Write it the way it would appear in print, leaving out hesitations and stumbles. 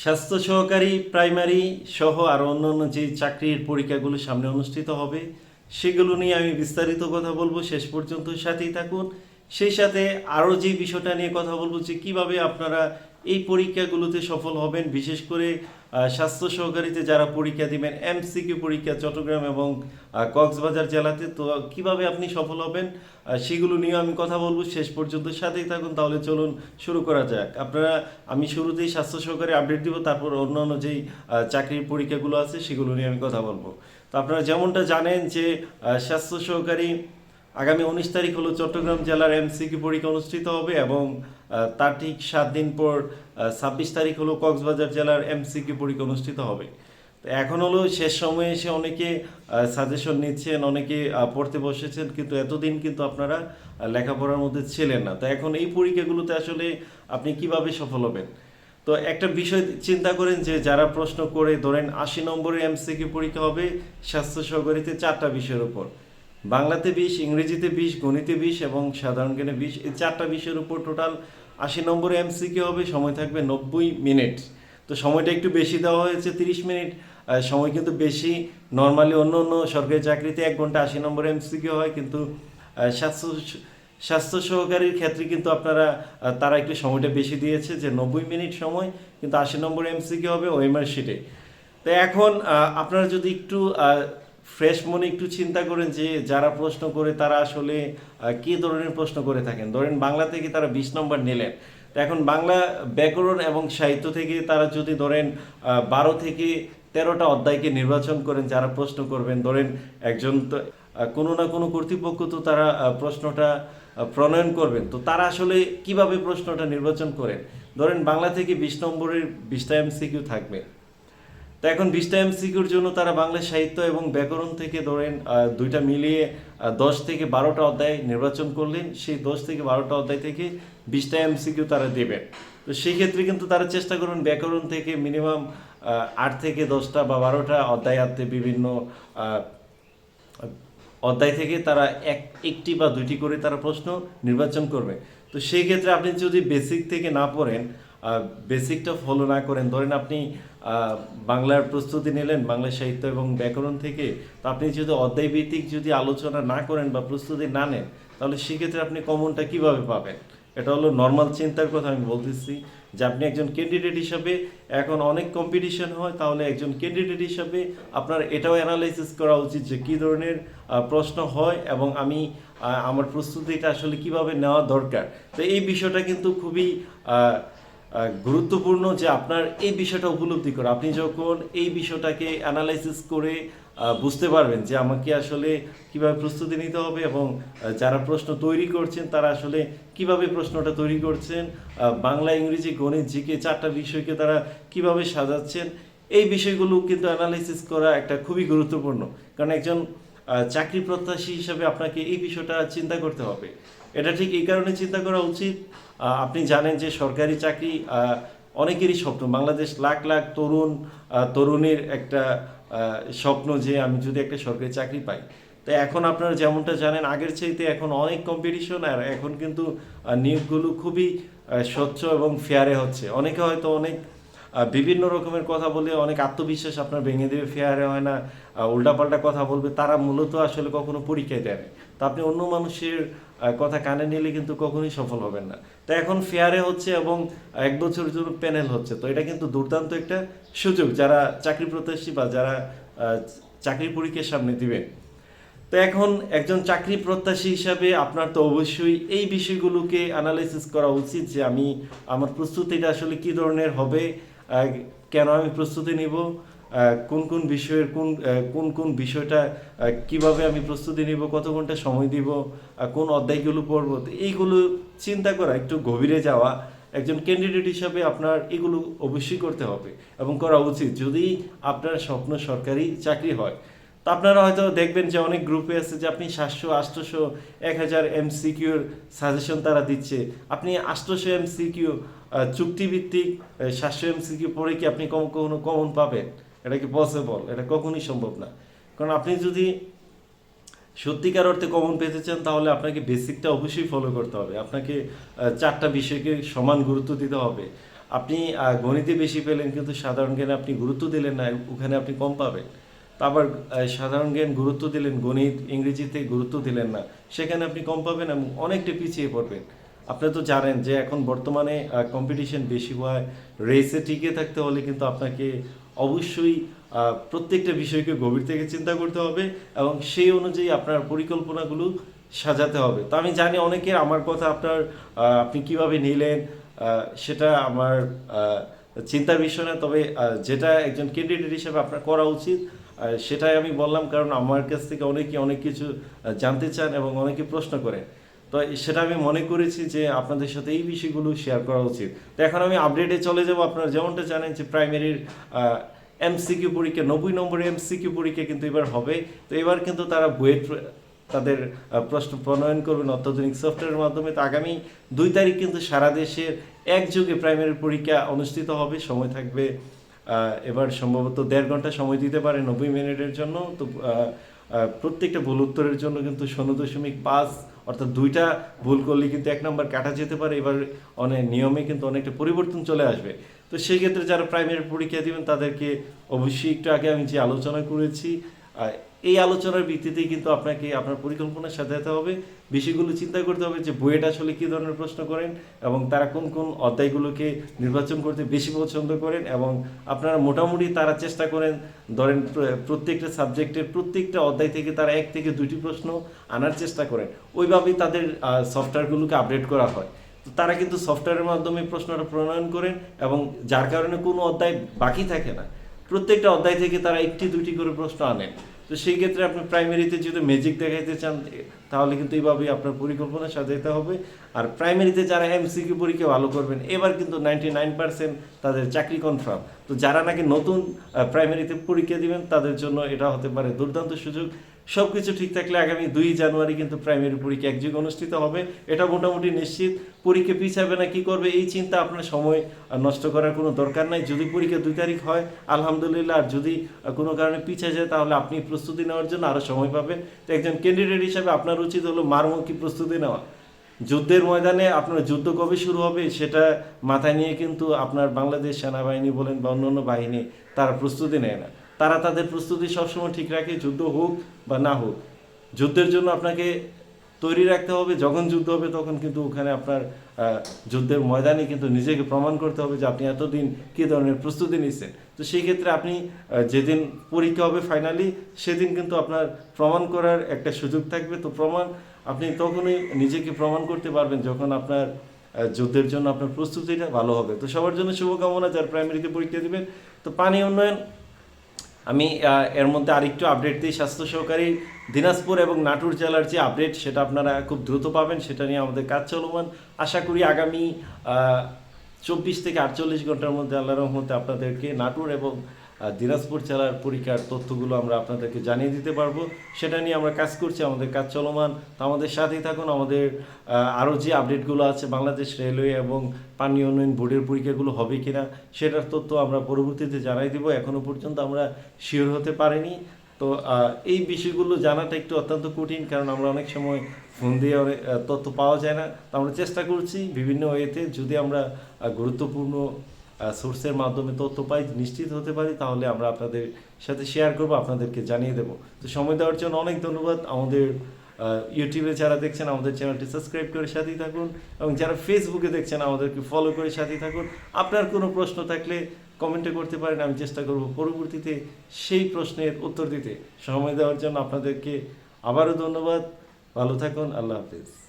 স্বাস্থ্য সহকারী প্রাইমারি সহ আরও অন্যান্য যে চাকরির পরীক্ষাগুলো সামনে অনুষ্ঠিত হবে সেগুলো নিয়ে আমি বিস্তারিত কথা বলবো। শেষ পর্যন্ত সাথেই থাকুন। সেই সাথে আরও যে বিষয়টা নিয়ে কথা বলবো যে কিভাবে আপনারা এই পরীক্ষাগুলোতে সফল হবেন, বিশেষ করে স্বাস্থ্য সহকারীতে যারা পরীক্ষা দিবেন এমসিকিউ পরীক্ষা চট্টগ্রাম এবং কক্সবাজার জেলাতে, তো কিভাবে আপনি সফল হবেন সেগুলো নিয়ে আমি কথা বলবো। শেষ পর্যন্ত সাথেই থাকুন। তাহলে চলুন শুরু করা যাক। আমি শুরুতেই স্বাস্থ্য সহকারী আপডেট দিব, তারপর অন্যান্য যেই চাকরির পরীক্ষাগুলো আছে সেগুলো নিয়ে আমি কথা বলবো। তো আপনারা যেমনটা জানেন যে স্বাস্থ্য সহকারী আগামী 19 তারিখ হলো চট্টগ্রাম জেলার এমসিকিউ পরীক্ষা অনুষ্ঠিত হবে এবং তার ঠিক 7 দিন পর 26 তারিখ হলো কক্সবাজার জেলার এমসিকিউ পরীক্ষা অনুষ্ঠিত হবে। তো এখন হলো শেষ সময়ে এসে অনেকে সাজেশন নিচ্ছেন, অনেকে পড়তে বসেছেন, কিন্তু এতদিন কিন্তু আপনারা লেখাপড়ার মধ্যে ছিলেন না। তো এখন এই পরীক্ষাগুলোতে আসলে আপনি কিভাবে সফল হবেন? তো একটা বিষয় চিন্তা করেন যে যারা প্রশ্ন করে ধরেন 80 নম্বরের এমসিকিউ পরীক্ষা হবে স্বাস্থ্য সহকারীতে 4টা বিষয়ের উপর, বাংলাতে 20, ইংরেজিতে 20, গণিতে 20 এবং সাধারণ জ্ঞানে 20, এই 4টা বিষয়ের উপর টোটাল 80 নম্বরের এমসিকিউ হবে। সময় থাকবে 90 মিনিট। তো সময়টা একটু বেশি দেওয়া হয়েছে, 30 মিনিট। সময় কিন্তু বেশি। নর্মালি অন্য অন্য সরকারি চাকরিতে 1 ঘন্টা 80 নম্বরের এমসিকিউ হয়, কিন্তু স্বাস্থ্য স্বাস্থ্য সহকারীর ক্ষেত্রে কিন্তু তারা একটু সময়টা বেশি দিয়েছে, যে 90 মিনিট সময়, কিন্তু 80 নম্বর এমসিকিউ হবে ওএমআর শিটে। তো এখন আপনারা যদি একটু ফ্রেশ মনে একটু চিন্তা করেন যে যারা প্রশ্ন করে তারা আসলে কী ধরনের প্রশ্ন করে থাকেন। ধরেন বাংলা থেকে তারা 20 নম্বর নিলেন, তো এখন বাংলা ব্যাকরণ এবং সাহিত্য থেকে তারা যদি ধরেন 12 থেকে 13টা অধ্যায়কে নির্বাচন করেন যারা প্রশ্ন করবেন। ধরেন একজন তো কোনো না কোনো কর্তৃপক্ষ তো তারা প্রশ্নটা প্রণয়ন করবেন, তো তারা আসলে কিভাবে প্রশ্নটা নির্বাচন করেন। ধরেন বাংলা থেকে 20 নম্বরের 20টা এমসিকিউ থাকবে। তো এখন 20টা এমসিকিউর জন্য তারা বাংলা সাহিত্য এবং ব্যাকরণ থেকে ধরেন দুইটা মিলিয়ে 10 থেকে 12টা অধ্যায় নির্বাচন করলেন। সেই 10 থেকে 12টা অধ্যায় থেকে 20টা এমসিকিউ তারা দেবেন। তো সেই ক্ষেত্রে কিন্তু তারা চেষ্টা করবেন ব্যাকরণ থেকে মিনিমাম 8 থেকে 10টা বা 12টা অধ্যায় আনতে। বিভিন্ন অধ্যায় থেকে তারা একটি বা দুইটি করে তারা প্রশ্ন নির্বাচন করবে। তো সেই ক্ষেত্রে আপনি যদি বেসিক থেকে না পড়েন, বেসিকটা ফলো না করেন, ধরেন আপনি বাংলার প্রস্তুতি নিলেন বাংলা সাহিত্য এবং ব্যাকরণ থেকে, তো আপনি যদি অধ্যায় ভিত্তিক যদি আলোচনা না করেন বা প্রস্তুতি না নেন, তাহলে সেক্ষেত্রে আপনি কমনটা কিভাবে পাবেন? এটা হলো নর্মাল চিন্তার কথা আমি বলতেছি, যে আপনি একজন ক্যান্ডিডেট হিসাবে, এখন অনেক কম্পিটিশন হয়, তাহলে একজন ক্যান্ডিডেট হিসাবে আপনার এটাও অ্যানালাইসিস করা উচিত যে কী ধরনের প্রশ্ন হয় এবং আমি আমার প্রস্তুতিটা আসলে কিভাবে নেওয়া দরকার। তো এই বিষয়টা কিন্তু খুবই গুরুত্বপূর্ণ যে আপনার এই বিষয়টা উপলব্ধি করা। আপনি যখন এই বিষয়টাকে অ্যানালাইসিস করে বুঝতে পারবেন যে আমাকে আসলে কিভাবে প্রস্তুতি নিতে হবে এবং যারা প্রশ্ন তৈরি করছেন তারা আসলে কিভাবে প্রশ্নটা তৈরি করছেন, বাংলা, ইংরেজি, গণিত, জিকে 4টা বিষয়কে তারা কিভাবে সাজাচ্ছেন, এই বিষয়গুলো কিন্তু অ্যানালাইসিস করা একটা খুবই গুরুত্বপূর্ণ। কারণ একজন চাকরি প্রত্যাশী হিসাবে আপনাকে এই বিষয়টা চিন্তা করতে হবে। এটা ঠিক এই কারণে চিন্তা করা উচিত, আপনি জানেন যে সরকারি চাকরি অনেকেরই স্বপ্ন। বাংলাদেশ লাখ লাখ তরুণীর একটা স্বপ্ন যে আমি যদি একটা সরকারি চাকরি পাই। তো এখন আপনারা যেমনটা জানেন আগের চাইতে এখন অনেক কম্পিটিশন, আর এখন কিন্তু নিয়োগগুলো খুবই স্বচ্ছ এবং ফেয়ারে হচ্ছে। অনেকে হয়তো অনেক বিভিন্ন রকমের কথা বলে অনেক আত্মবিশ্বাস আপনার ভেঙে দেবে, ফেয়ারে হয় না, উল্টাপাল্টা কথা বলবে, তারা মূলত আসলে কখনো পরীক্ষায় দেয় না। তো আপনি অন্য মানুষের কথা কানে নিলে কিন্তু কখনোই সফল হবেন না। তো এখন ফেয়ারে হচ্ছে এবং 1 বছরের জন্য প্যানেল হচ্ছে। তো এটা কিন্তু দুর্দান্ত একটা সুযোগ যারা চাকরি প্রত্যাশী বা যারা চাকরির পরীক্ষার সামনে দিবেন। তো এখন একজন চাকরি প্রত্যাশী হিসাবে আপনার তো অবশ্যই এই বিষয়গুলোকে অ্যানালাইসিস করা উচিত যে আমার প্রস্তুতিটা আসলে কী ধরনের হবে, কেন আমি প্রস্তুতি নিব, কোন কোন বিষয়ের কোন কোন বিষয়টা কিভাবে আমি প্রস্তুতি নিব, কত ঘন্টা সময় দিব, কোন অধ্যায়গুলো পড়ব। তো এইগুলো চিন্তা করা, একটু গভীরে যাওয়া, একজন ক্যান্ডিডেট হিসাবে আপনার এগুলো অবশ্যই করতে হবে এবং করা উচিত যদি আপনার স্বপ্ন সরকারি চাকরি হয়। তো আপনারা হয়তো দেখবেন যে অনেক গ্রুপে আছে যে আপনি 700, 800, 1000 এমসিকিউর সাজেশন তারা দিচ্ছে। আপনি 800 এমসিকিউ চুক্তিভিত্তিক 700 এমসিকিউ পড়ে কি আপনি কখনো কমন পাবেন? এটা কি পসিবল? এটা কখনোই সম্ভব না। কারণ আপনি যদি সত্যিকার অর্থে কমন পেতে চান তাহলে আপনাকে বেসিকটা অবশ্যই ফলো করতে হবে। আপনাকে 4টা বিষয়কে সমান গুরুত্ব দিতে হবে। আপনি গণিতে বেশি পেলেন কিন্তু সাধারণ জ্ঞানে আপনি গুরুত্ব দিলেন না, ওখানে আপনি কম পাবেন। তো আবার সাধারণ জ্ঞান গুরুত্ব দিলেন, গণিত ইংরেজিতে গুরুত্ব দিলেন না, সেখানে আপনি কম পাবেন এবং অনেকটা পিছিয়ে পড়বেন। আপনি তো জানেন যে এখন বর্তমানে কম্পিটিশন বেশি হওয়ায় রেসে টিকে থাকতে হলে কিন্তু আপনাকে অবশ্যই প্রত্যেকটা বিষয়কে গভীর থেকে চিন্তা করতে হবে এবং সেই অনুযায়ী আপনার পরিকল্পনাগুলো সাজাতে হবে। তো আমি জানি অনেকের আমার কথা আপনি কিভাবে নিলেন সেটা আমার চিন্তার বিষয় না, তবে যেটা একজন ক্যান্ডিডেট হিসেবে আপনার করা উচিত সেটাই আমি বললাম, কারণ আমার কাছ থেকে অনেকে অনেক কিছু জানতে চান এবং অনেকে প্রশ্ন করেন। তো সেটা আমি মনে করেছি যে আপনাদের সাথে এই বিষয়গুলো শেয়ার করা উচিত। তো এখন আমি আপডেটে চলে যাব। আপনারা যেমনটা জানেন যে প্রাইমারির এমসিকিউ পরীক্ষা 90 নম্বরের এমসিকিউ পরীক্ষা কিন্তু এবার হবে। তো এবার কিন্তু তারা বুয়েট তাদের প্রশ্ন প্রণয়ন করবেন অত্যাধুনিক সফটওয়্যারের মাধ্যমে। তো আগামী 2 তারিখ কিন্তু সারা দেশের একযোগে প্রাইমারি পরীক্ষা অনুষ্ঠিত হবে। সময় থাকবে এবার সম্ভবত 1.5 ঘন্টা সময় দিতে পারে 90 মিনিটের জন্য। তো প্রত্যেকটা ভুল উত্তরের জন্য কিন্তু 0.5 অর্থাৎ 2টা ভুল করলে কিন্তু 1 নম্বর কাটা যেতে পারে। এবার অনেক নিয়মে কিন্তু অনেকটা পরিবর্তন চলে আসবে। তো সেই ক্ষেত্রে যারা প্রাইমারি পরীক্ষা দিবেন তাদেরকে অবশ্যই একটু আগে আমি যে আলোচনা করেছি এই আলোচনার ভিত্তিতেই কিন্তু আপনাকে আপনার পরিকল্পনা সাজাতে হবে, বিষয়গুলো চিন্তা করতে হবে যে বুয়েট আসলে কী ধরনের প্রশ্ন করেন এবং তারা কোন কোন অধ্যায়গুলোকে নির্বাচন করতে বেশি পছন্দ করেন এবং আপনারা মোটামুটি তারা চেষ্টা করেন ধরেন প্রত্যেকটা সাবজেক্টের প্রত্যেকটা অধ্যায় থেকে তারা 1 থেকে 2টি প্রশ্ন আনার চেষ্টা করেন। ওইভাবেই তাদের সফটওয়্যারগুলোকে আপডেট করা হয়। তো তারা কিন্তু সফটওয়্যারের মাধ্যমে প্রশ্নটা প্রণয়ন করেন এবং যার কারণে কোনো অধ্যায় বাকি থাকে না। প্রত্যেকটা অধ্যায় থেকে তারা 1টি 2টি করে প্রশ্ন আনেন। তো সেই ক্ষেত্রে আপনি প্রাইমারিতে যদি ম্যাজিক দেখাইতে চান তাহলে কিন্তু এইভাবেই আপনার পরিকল্পনা সাজাতে হবে। আর প্রাইমারিতে যারা এমসিকিউ পরীক্ষা ভালো করবেন এবার কিন্তু 99% তাদের চাকরি কনফার্ম। তো যারা নাকি নতুন প্রাইমারিতে পরীক্ষা দিবেন তাদের জন্য এটা হতে পারে দুর্দান্ত সুযোগ। সব কিছু ঠিক থাকলে আগামী 2 জানুয়ারি কিন্তু প্রাইমারি পরীক্ষা একযোগে অনুষ্ঠিত হবে, এটা মোটামুটি নিশ্চিত। পরীক্ষা পিছাবে না কি করবে এই চিন্তা আপনার সময় নষ্ট করার কোনো দরকার নাই। যদি পরীক্ষা 2 তারিখ হয় আলহামদুলিল্লাহ, আর যদি কোনো কারণে পিছিয়ে যায় তাহলে আপনি প্রস্তুতি নেওয়ার জন্য আরও সময় পাবেন। তো একজন ক্যান্ডিডেট হিসাবে আপনার উচিত হলো মারমুখী প্রস্তুতি নেওয়া। যুদ্ধের ময়দানে আপনার যুদ্ধ কবে শুরু হবে সেটা মাথায় নিয়ে কিন্তু আপনার বাংলাদেশ সেনাবাহিনী বলেন বা অন্যান্য বাহিনী তারা প্রস্তুতি নেয় না। তারা তাদের প্রস্তুতি সবসময় ঠিক রাখে, যুদ্ধ হোক বা না হোক। যুদ্ধের জন্য আপনাকে তৈরি রাখতে হবে, যখন যুদ্ধ হবে তখন কিন্তু ওখানে আপনার যুদ্ধের ময়দানে কিন্তু নিজেকে প্রমাণ করতে হবে যে আপনি এতদিন কী ধরনের প্রস্তুতি নিচ্ছেন। তো সেই ক্ষেত্রে আপনি যেদিন পরীক্ষা হবে ফাইনালি সেদিন কিন্তু আপনার প্রমাণ করার একটা সুযোগ থাকবে। তো আপনি তখনই নিজেকে প্রমাণ করতে পারবেন যখন আপনার যুদ্ধের জন্য আপনার প্রস্তুতিটা ভালো হবে। তো সবার জন্য শুভকামনা যারা প্রাইমারিতে পরীক্ষা দিবেন। তো পানি উন্নয়ন আমি এর মধ্যে আরেকটু আপডেট দিই। স্বাস্থ্য সহকারী দিনাজপুর এবং নাটোর জেলার যে আপডেট সেটা আপনারা খুব দ্রুত পাবেন, সেটা নিয়ে আমাদের কাজ চলমান। আশা করি আগামী 24 থেকে 48 ঘন্টার মধ্যে আল্লাহর রহমতে আপনাদেরকে নাটোর এবং দিনাজপুর জেলার পরীক্ষার তথ্যগুলো আমরা আপনাদেরকে জানিয়ে দিতে পারবো। সেটা নিয়ে আমরা কাজ করছি, আমাদের কাজ চলমান। তো আমাদের সাথেই থাকুন। আমাদের আরও যে আপডেটগুলো আছে বাংলাদেশ রেলওয়ে এবং পানি উন্নয়ন বোর্ডের পরীক্ষাগুলো হবে কিনা সেটার তথ্য আমরা পরবর্তীতে জানাই দিব। এখনও পর্যন্ত আমরা শিওর হতে পারিনি। তো এই বিষয়গুলো জানাটা একটু অত্যন্ত কঠিন, কারণ আমরা অনেক সময় ফোন দিয়ে অনেক তথ্য পাওয়া যায় না। তো আমরা চেষ্টা করছি বিভিন্ন ওয়েতে যদি আমরা গুরুত্বপূর্ণ সোর্সের মাধ্যমে তথ্য পাই নিশ্চিত হতে পারি তাহলে আমরা আপনাদের সাথে শেয়ার করব, আপনাদেরকে জানিয়ে দেব। তো সময় দেওয়ার জন্য অনেক ধন্যবাদ। আমাদের ইউটিউবে যারা দেখছেন আমাদের চ্যানেলটি সাবস্ক্রাইব করে সাথেই থাকুন এবং যারা ফেসবুকে দেখছেন আমাদেরকে ফলো করে সাথেই থাকুন। আপনার কোনো প্রশ্ন থাকলে কমেন্টে করতে পারেন, আমি চেষ্টা করব পরবর্তীতে সেই প্রশ্নের উত্তর দিতে। সময় দেওয়ার জন্য আপনাদেরকে আবারও ধন্যবাদ। ভালো থাকুন, আল্লাহ হাফেজ।